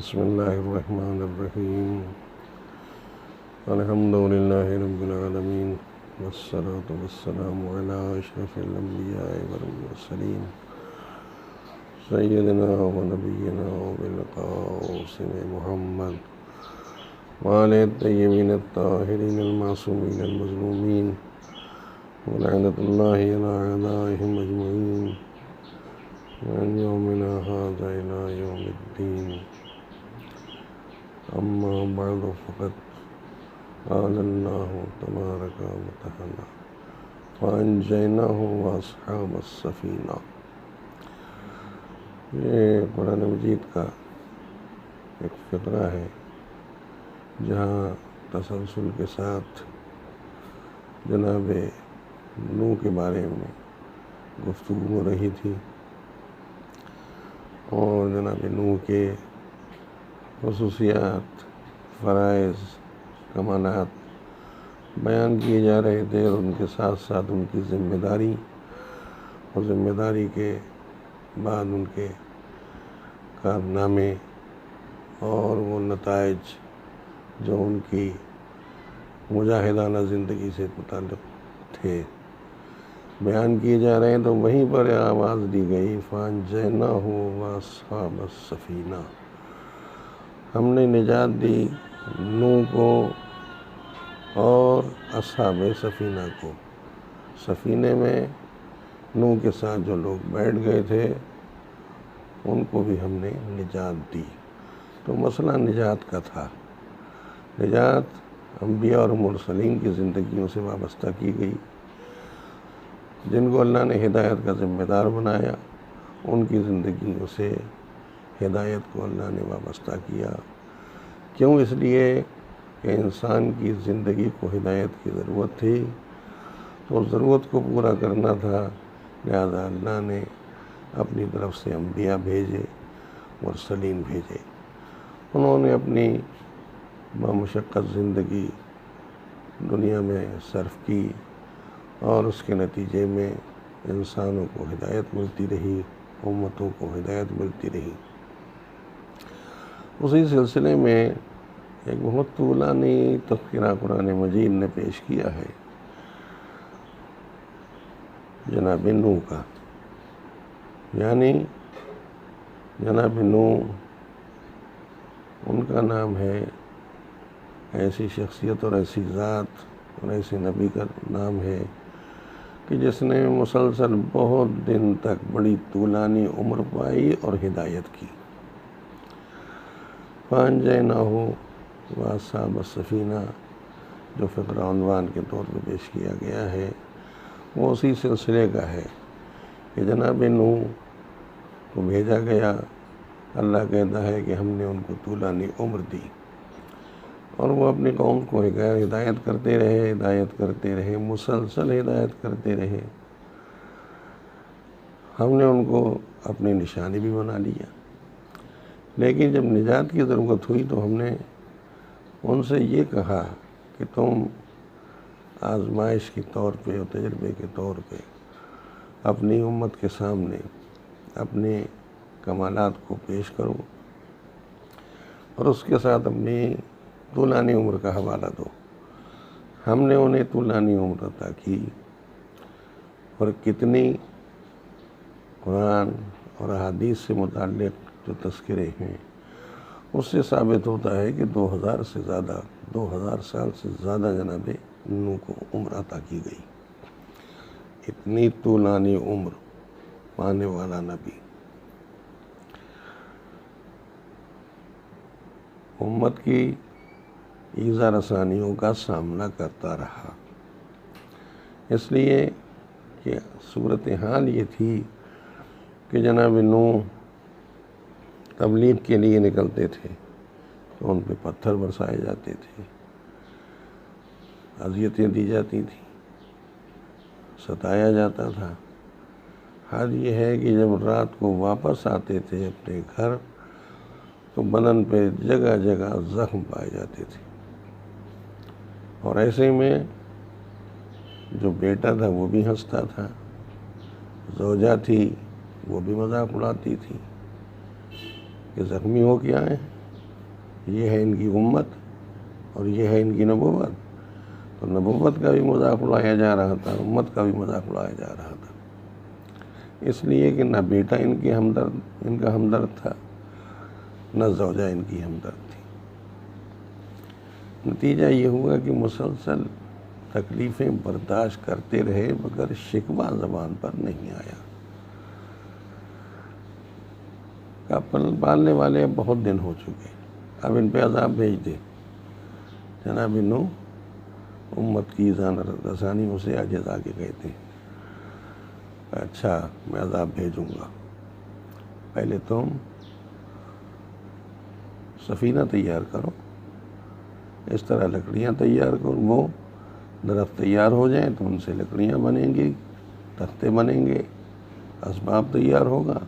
بسم الله الرحمن الرحيم. الحمد لله رب العالمين، والصلاة والسلام على أشرف الأنبياء والمرسلين سيدنا ونبينا وبالقاسم محمد وآل الطيبين الطاهرين المعصومين المظلومين، ولعنة الله على أعدائهم أجمعين من يومنا هذا إلى يوم الدين. أما بعد فقد قال الله تبارك وتعالى فأنجيناه وأصحاب السفينة. یہ قرآن مجید کا ایک فقرہ ہے جہاں تسلسل کے ساتھ جناب نوح کے بارے میں گفتگو ہو رہی تھی اور جناب نوح کے خصوصیات، فرائض، کمالات بیان کیے جا رہے تھے، اور ان کے ساتھ ساتھ ان کی ذمہ داری اور ذمہ داری کے بعد ان کے کارنامے اور وہ نتائج جو ان کی مجاہدانہ زندگی سے متعلق تھے بیان کیے جا رہے ہیں، تو وہیں پر آواز دی گئی فَأَنجَيْنَاهُ وَأَصْحَابَ السَّفِينَةِ. ہم نے نجات دی نوح کو اور اصحاب سفینہ کو. سفینے میں نوح کے ساتھ جو لوگ بیٹھ گئے تھے ان کو بھی ہم نے نجات دی. تو مسئلہ نجات کا تھا. نجات انبیاء اور مرسلین کی زندگیوں سے وابستہ کی گئی. جن کو اللہ نے ہدایت کا ذمہ دار بنایا ان کی زندگیوں سے ہدایت کو اللہ نے وابستہ کیا. کیوں؟ اس لیے کہ انسان کی زندگی کو ہدایت کی ضرورت تھی، تو ضرورت کو پورا کرنا تھا، لہذا اللہ نے اپنی طرف سے انبیاء بھیجے، مرسلین بھیجے. انہوں نے اپنی بامشقت زندگی دنیا میں صرف کی اور اس کے نتیجے میں انسانوں کو ہدایت ملتی رہی، امتوں کو ہدایت ملتی رہی. اسی سلسلے میں ایک بہت طولانی تذکرہ قرآن مجید نے پیش کیا ہے جناب نوح کا. یعنی جناب نوح ان کا نام ہے، ایسی شخصیت اور ایسی ذات اور ایسے نبی کا نام ہے کہ جس نے مسلسل بہت دن تک بڑی طولانی عمر پائی اور ہدایت کی. فَأَنجَيْنَاهُ وَأَصْحَابَ السَّفِينَةِ جو فقرہ عنوان کے طور پہ پیش کیا گیا ہے وہ اسی سلسلے کا ہے کہ جناب نوح کو بھیجا گیا. اللہ کہتا ہے کہ ہم نے ان کو طولانی عمر دی اور وہ اپنی قوم کو ہدایت کرتے رہے، ہدایت کرتے رہے، مسلسل ہدایت کرتے رہے. ہم نے ان کو اپنی نشانی بھی بنا لیا. لیکن جب نجات کی ضرورت ہوئی تو ہم نے ان سے یہ کہا کہ تم آزمائش کے طور پہ اور تجربے کے طور پہ اپنی امت کے سامنے اپنے کمالات کو پیش کرو اور اس کے ساتھ اپنی طولانی عمر کا حوالہ دو. ہم نے انہیں طولانی عمر عطا کی، اور کتنی قرآن اور احادیث سے متعلق جو تذکرے ہیں اس سے ثابت ہوتا ہے کہ 2000 سال سے زیادہ جناب نوح کو عمر عطا کی گئی. اتنی طولانی عمر پانے والا نبی امت کی ایذا رسانیوں کا سامنا کرتا رہا، اس لیے کہ صورتحال یہ تھی کہ جناب نوح تبلیغ کے لیے نکلتے تھے تو ان پہ پتھر برسائے جاتے تھے، اذیتیں دی جاتی تھیں، ستایا جاتا تھا. حال یہ ہے کہ جب رات کو واپس آتے تھے اپنے گھر تو بدن پہ جگہ جگہ زخم پائے جاتے تھے. اور ایسے میں جو بیٹا تھا وہ بھی ہنستا تھا، زوجہ تھی وہ بھی مذاق اڑاتی تھی کہ زخمی ہو کے آئے. یہ ہے ان کی امت اور یہ ہے ان کی نبوت، تو نبوت کا بھی مذاق اڑایا جا رہا تھا، امت کا بھی مذاق اڑایا جا رہا تھا، اس لیے کہ نہ بیٹا ان کا ہمدرد تھا، نہ زوجہ ان کی ہمدرد تھی۔ نتیجہ یہ ہوا کہ مسلسل تکلیفیں برداشت کرتے رہے مگر شکوہ زبان پر نہیں آیا۔ پالنے والے اب بہت دن ہو چکے، اب ان پہ عذاب بھیج دے۔ جناب نوح امت کی رسانیوں سے عاجز آ کے کہتے ہیں اچھا میں عذاب بھیجوں گا، پہلے تم سفینہ تیار کرو، اس طرح لکڑیاں تیار کرو، وہ درخت تیار ہو جائیں تو ان سے لکڑیاں بنیں گی، تختے بنیں گے، اسباب تیار ہوگا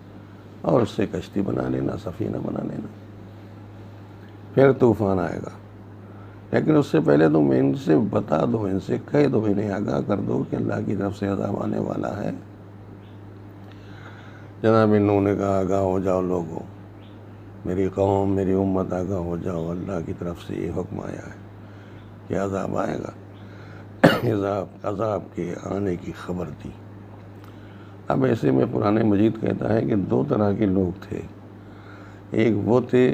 اور اس سے کشتی بنا لینا، سفینہ بنا لینا، پھر طوفان آئے گا۔ لیکن اس سے پہلے تم ان سے بتا دو، ان سے کہہ دو، انہیں آگاہ کر دو کہ اللہ کی طرف سے عذاب آنے والا ہے۔ جناب نوح نے کہا آگاہ ہو جاؤ لوگوں، میری قوم، میری امت آگاہ ہو جاؤ، اللہ کی طرف سے یہ حکم آیا ہے کہ عذاب آئے گا۔ عذاب کے آنے کی خبر دی۔ اب ایسے میں قرآن مجید کہتا ہے کہ دو طرح کے لوگ تھے، ایک وہ تھے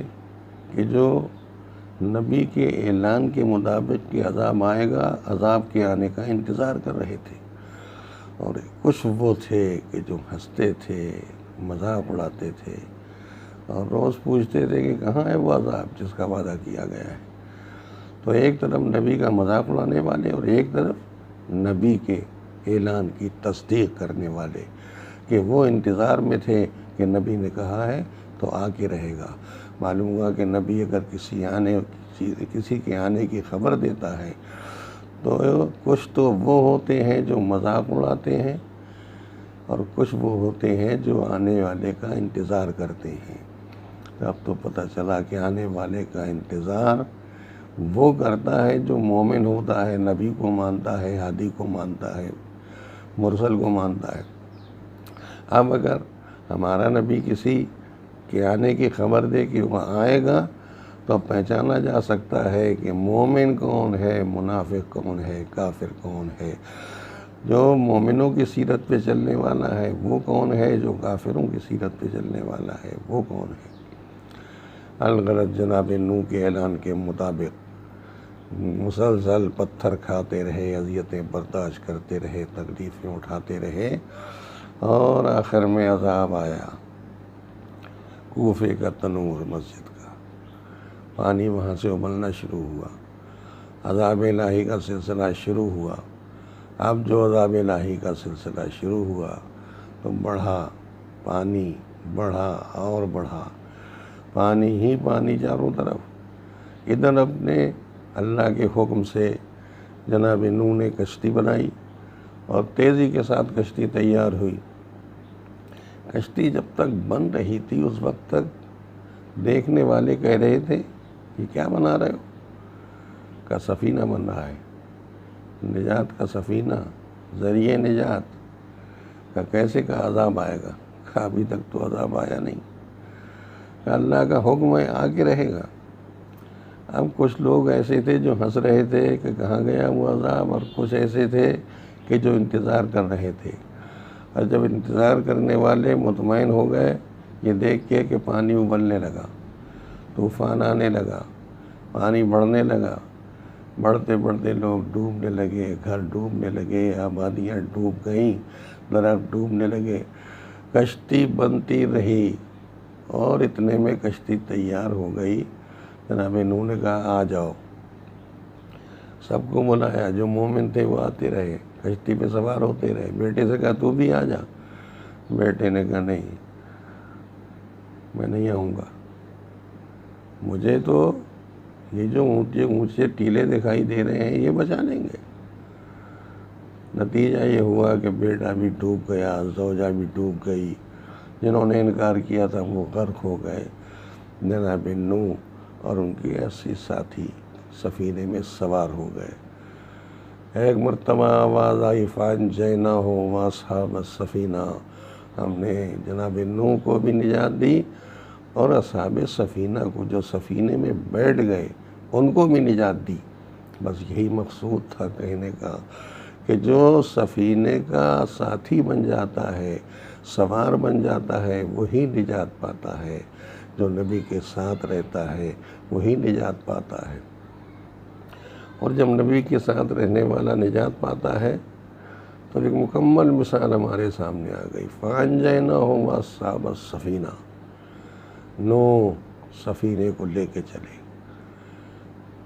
کہ جو نبی کے اعلان کے مطابق کہ عذاب آئے گا، عذاب کے آنے کا انتظار کر رہے تھے، اور کچھ وہ تھے کہ جو ہنستے تھے، مذاق اڑاتے تھے اور روز پوچھتے تھے کہ کہاں ہے وہ عذاب جس کا وعدہ کیا گیا ہے۔ تو ایک طرف نبی کا مذاق اڑانے والے اور ایک طرف نبی کے اعلان کی تصدیق کرنے والے، کہ وہ انتظار میں تھے کہ نبی نے کہا ہے تو آ کے رہے گا۔ معلوم ہوا کہ نبی اگر کسی کے آنے کی خبر دیتا ہے تو کچھ تو وہ ہوتے ہیں جو مذاق اڑاتے ہیں اور کچھ وہ ہوتے ہیں جو آنے والے کا انتظار کرتے ہیں۔ اب تو پتہ چلا کہ آنے والے کا انتظار وہ کرتا ہے جو مومن ہوتا ہے، نبی کو مانتا ہے، ہادی کو مانتا ہے، مرسل کو مانتا ہے۔ اب اگر ہمارا نبی کسی کے آنے کی خبر دے کہ وہ آئے گا تو پہچانا جا سکتا ہے کہ مومن کون ہے، منافق کون ہے، کافر کون ہے، جو مومنوں کی سیرت پہ چلنے والا ہے وہ کون ہے، جو کافروں کی سیرت پہ چلنے والا ہے وہ کون ہے۔ الغرض جناب نوح کے اعلان کے مطابق مسلسل پتھر کھاتے رہے، اذیتیں برداشت کرتے رہے، تکلیفیں اٹھاتے رہے، اور آخر میں عذاب آیا۔ کوفے کا تنور مسجد کا پانی وہاں سے ابلنا شروع ہوا، عذاب الہی کا سلسلہ شروع ہوا۔ اب جو عذاب الہی کا سلسلہ شروع ہوا تو بڑھا، پانی بڑھا اور بڑھا، پانی ہی پانی چاروں طرف۔ ادھر اپنے اللہ کے حکم سے جناب نوح نے کشتی بنائی اور تیزی کے ساتھ کشتی تیار ہوئی۔ کشتی جب تک بن رہی تھی اس وقت تک دیکھنے والے کہہ رہے تھے یہ کیا بنا رہے ہو؟ کا سفینہ بن رہا ہے، نجات کا سفینہ، ذریعہ نجات کا، کیسے کا عذاب آئے گا؟ ابھی تک تو عذاب آیا نہیں، کہ اللہ کا حکم ہے آ کے رہے گا۔ اب کچھ لوگ ایسے تھے جو ہنس رہے تھے کہ کہاں گیا وہ عذاب، اور کچھ ایسے تھے کہ جو انتظار کر رہے تھے۔ اور جب انتظار کرنے والے مطمئن ہو گئے یہ دیکھ کے کہ پانی ابلنے لگا، طوفان آنے لگا، پانی بڑھنے لگا، بڑھتے بڑھتے لوگ ڈوبنے لگے، گھر ڈوبنے لگے، آبادیاں ڈوب گئیں، درخت ڈوبنے لگے، کشتی بنتی رہی، اور اتنے میں کشتی تیار ہو گئی۔ جناب نوح نے کہا آ جاؤ، سب کو بلایا، جو مومن تھے وہ آتے رہے، کشتی پہ سوار ہوتے رہے۔ بیٹے سے کہا تو بھی آ جا، بیٹے نے کہا نہیں میں نہیں آؤں گا، مجھے تو یہ جو اونچے اونچے ٹیلے دکھائی دے رہے ہیں یہ بچا لیں گے۔ نتیجہ یہ ہوا کہ بیٹا بھی ڈوب گیا، زوجہ بھی ڈوب گئی، جنہوں نے انکار کیا تھا وہ غرق ہو گئے۔ جناب نوح اور ان کے 80 ساتھی سفینے میں سوار ہو گئے۔ ایک مرتبہ آواز آئی فانجیناہ واصحاب السفینہ، ہم نے جناب نوح کو بھی نجات دی اور اصحاب سفینہ کو جو سفینے میں بیٹھ گئے ان کو بھی نجات دی۔ بس یہی مقصود تھا کہنے کا کہ جو سفینے کا ساتھی بن جاتا ہے، سوار بن جاتا ہے، وہی نجات پاتا ہے۔ جو نبی کے ساتھ رہتا ہے وہی نجات پاتا ہے۔ اور جب نبی کے ساتھ رہنے والا نجات پاتا ہے تو ایک مکمل مثال ہمارے سامنے آ گئی۔ فَأَنجَيْنَاهُ وَأَصْحَابَ السَّفِینَةِ نوح سفینے کو لے کے چلے،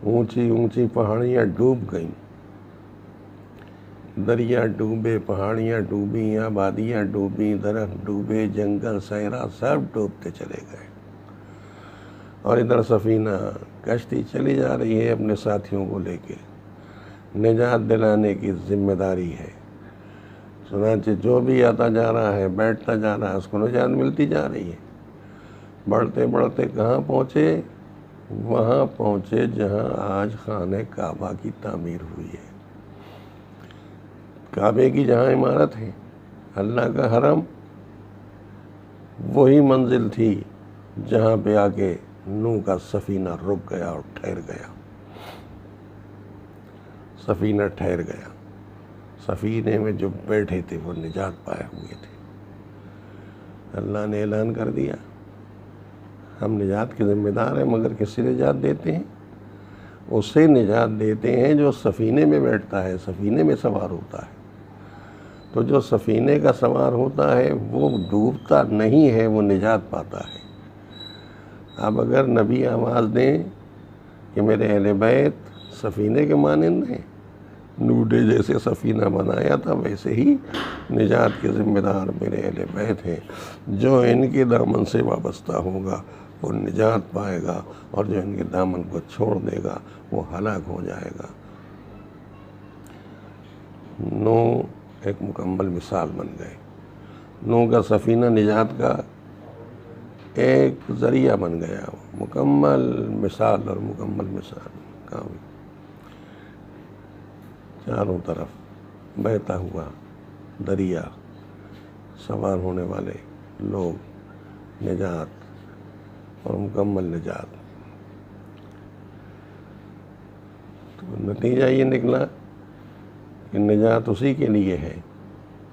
اونچی اونچی پہاڑیاں ڈوب گئیں، دریا ڈوبے، پہاڑیاں ڈوبیں، آبادیاں ڈوبیں، درخت ڈوبے، جنگل صحرا سب ڈوبتے چلے گئے۔ اور ادھر سفینہ کشتی چلی جا رہی ہے اپنے ساتھیوں کو لے کے، نجات دلانے کی ذمہ داری ہے۔ چنانچہ جو بھی آتا جا رہا ہے، بیٹھتا جا رہا ہے، اس کو نجات ملتی جا رہی ہے۔ بڑھتے بڑھتے کہاں پہنچے؟ وہاں پہنچے جہاں آج خانہ کعبہ کی تعمیر ہوئی ہے۔ کعبے کی جہاں عمارت ہے، اللہ کا حرم، وہی منزل تھی جہاں پہ آ کے نوح کا سفینہ رک گیا اور ٹھہر گیا۔ سفینہ ٹھہر گیا۔ سفینے میں جو بیٹھے تھے وہ نجات پائے ہوئے تھے۔ اللہ نے اعلان کر دیا ہم نجات کے ذمہ دار ہیں، مگر کس سے نجات دیتے ہیں؟ اسے نجات دیتے ہیں جو سفینے میں بیٹھتا ہے، سفینے میں سوار ہوتا ہے۔ تو جو سفینے کا سوار ہوتا ہے وہ ڈوبتا نہیں ہے، وہ نجات پاتا ہے۔ اب اگر نبی آواز دیں کہ میرے اہل بیت سفینے کے مانند ہیں، نوح نے جیسے سفینہ بنایا تھا ویسے ہی نجات کے ذمہ دار میرے اہل بیت ہیں، جو ان کے دامن سے وابستہ ہوگا وہ نجات پائے گا، اور جو ان کے دامن کو چھوڑ دے گا وہ ہلاک ہو جائے گا۔ نوح ایک مکمل مثال بن گئے۔ نوح کا سفینہ نجات کا ایک ذریعہ بن گیا، مکمل مثال اور مکمل مثال کام۔ چاروں طرف بہتا ہوا دریا، سوار ہونے والے لوگ، نجات اور مکمل نجات۔ تو نتیجہ یہ نکلا کہ نجات اسی کے لیے ہے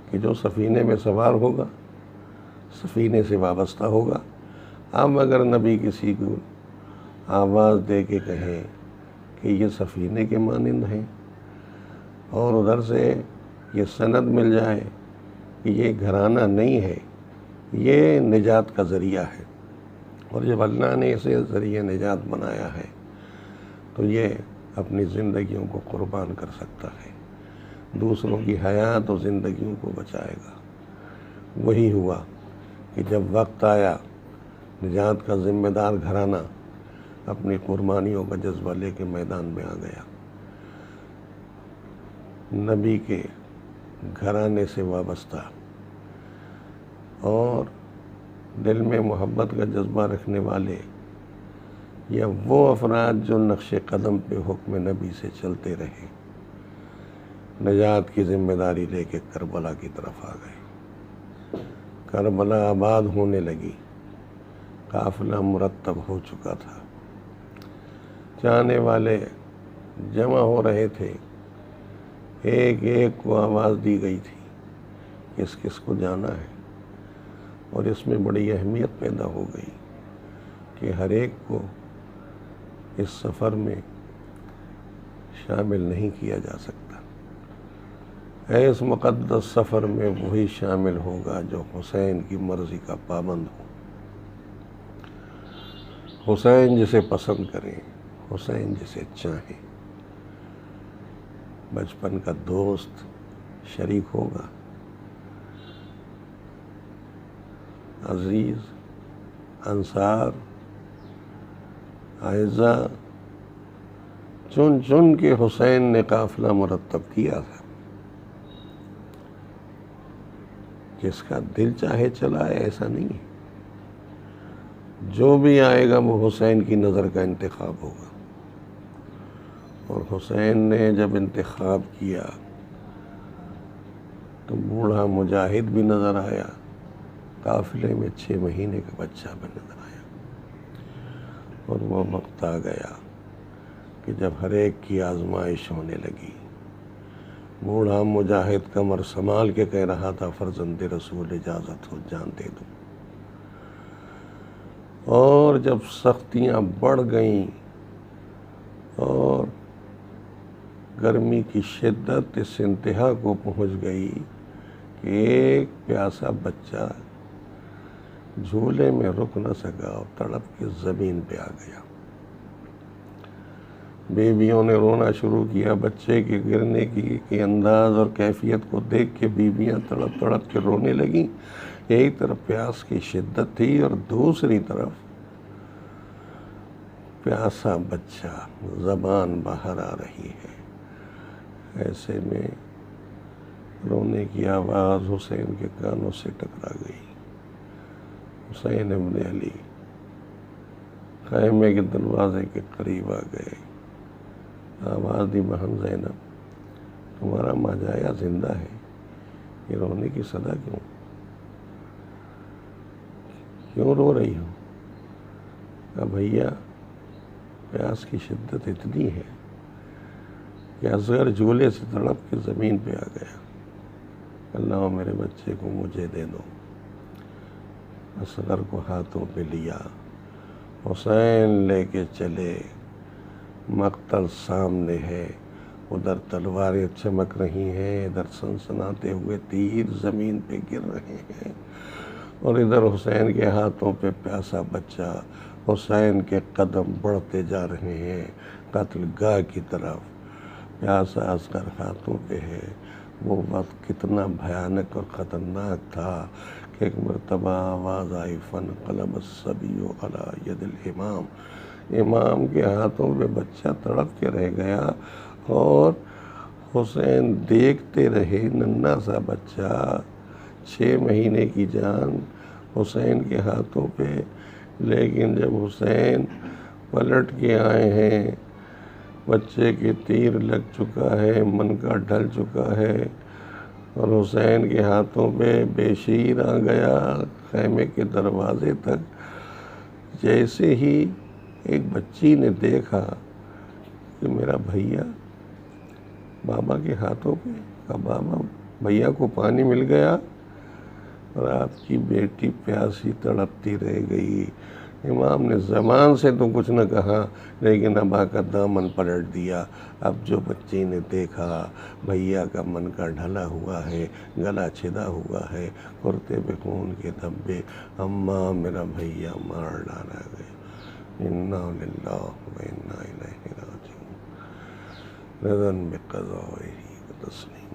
کہ جو سفینے میں سوار ہوگا، سفینے سے وابستہ ہوگا۔ اب اگر نبی کسی کو آواز دے کے کہیں کہ یہ سفینے کے مانند ہیں، اور ادھر سے یہ سند مل جائے کہ یہ گھرانہ نہیں ہے، یہ نجات کا ذریعہ ہے، اور جب اللہ نے اسے ذریعہ نجات بنایا ہے تو یہ اپنی زندگیوں کو قربان کر سکتا ہے، دوسروں کی حیات و زندگیوں کو بچائے گا۔ وہی ہوا کہ جب وقت آیا، نجات کا ذمہ دار گھرانہ اپنی قربانیوں کا جذبہ لے کے میدان میں آ گیا۔ نبی کے گھرانے سے وابستہ اور دل میں محبت کا جذبہ رکھنے والے، یا وہ افراد جو نقش قدم پہ حکم نبی سے چلتے رہے، نجات کی ذمہ داری لے کے کربلا کی طرف آ گئے۔ کربلا آباد ہونے لگی، قافلہ مرتب ہو چکا تھا، چاہنے والے جمع ہو رہے تھے، ایک ایک کو آواز دی گئی تھی کس کس کو جانا ہے، اور اس میں بڑی اہمیت پیدا ہو گئی کہ ہر ایک کو اس سفر میں شامل نہیں کیا جا سکتا۔ اس مقدس سفر میں وہی شامل ہوگا جو حسین کی مرضی کا پابند ہو، حسین جسے پسند کریں، حسین جسے چاہیں، بچپن کا دوست شریک ہوگا، عزیز، انصار، اعزاء، چن چن کے حسین نے قافلہ مرتب کیا تھا۔ جس کا دل چاہے چلا ہے، ایسا نہیں ہے، جو بھی آئے گا وہ حسین کی نظر کا انتخاب ہوگا۔ اور حسین نے جب انتخاب کیا تو بوڑھا مجاہد بھی نظر آیا، قافلے میں 6 مہینے کا بچہ بھی نظر آیا۔ اور وہ وقت آ گیا کہ جب ہر ایک کی آزمائش ہونے لگی۔ بوڑھا مجاہد کمر سنبھال کے کہہ رہا تھا فرزند رسول اجازت ہو جان دے دوں۔ اور جب سختیاں بڑھ گئیں اور گرمی کی شدت اس انتہا کو پہنچ گئی کہ ایک پیاسا بچہ جھولے میں رک نہ سکا اور تڑپ کے زمین پہ آ گیا۔ بیویوں نے رونا شروع کیا۔ بچے کے گرنے کی انداز اور کیفیت کو دیکھ کے بیویاں تڑپ تڑپ کے رونے لگیں۔ ایک طرف پیاس کی شدت تھی اور دوسری طرف پیاسا بچہ، زبان باہر آ رہی ہے۔ ایسے میں رونے کی آواز حسین کے کانوں سے ٹکرا گئی۔ حسین ابن علی خیمے کے دروازے کے قریب آ گئے۔ آواز دی بہن زینب، تمہارا ماجایا زندہ ہے، یہ رونے کی صدا کیوں رو رہی ہو؟ کہا بھیا پیاس کی شدت اتنی ہے کہ اصغر جھولے سے تڑپ کے زمین پہ آ گیا۔ اللہ میرے بچے کو مجھے دے دو۔ اصغر کو ہاتھوں پہ لیا، حسین لے کے چلے۔ مقتل سامنے ہے، ادھر تلواریں چمک رہی ہیں، ادھر سنسناتے ہوئے تیر زمین پہ گر رہے ہیں، اور ادھر حسین کے ہاتھوں پہ پیاسا بچہ۔ حسین کے قدم بڑھتے جا رہے ہیں قتل گاہ کی طرف۔ پیاسا اصغر ہاتھوں پہ ہے۔ وہ وقت کتنا بھیانک اور خطرناک تھا کہ ایک مرتبہ آواز آئی فانقلب الصبی علی ید الامام۔ امام کے ہاتھوں پہ بچہ تڑپ کے رہ گیا اور حسین دیکھتے رہے۔ ننھا سا بچہ، 6 مہینے کی جان حسین کے ہاتھوں پہ، لیکن جب حسین پلٹ کے آئے ہیں، بچے کے تیر لگ چکا ہے، من کا ڈھل چکا ہے، اور حسین کے ہاتھوں پہ بے شیر آ گیا خیمے کے دروازے تک۔ جیسے ہی ایک بچی نے دیکھا کہ میرا بھیا بابا کے ہاتھوں پہ، کہا بابا بھیا کو پانی مل گیا اور آپ کی بیٹی پیاسی تڑپتی رہ گئی۔ امام نے زبان سے تو کچھ نہ کہا، لیکن ابا کا دامن پلٹ دیا۔ اب جو بچی نے دیکھا بھیا کا من کا ڈھلا ہوا ہے، گلا چھدا ہوا ہے، کرتے پہ خون کے دھبے، اماں میرا بھیا مار ڈالا گیا۔ انا للہ و انا الیہ راجعون۔ رضا بقضائہ و تسلیم۔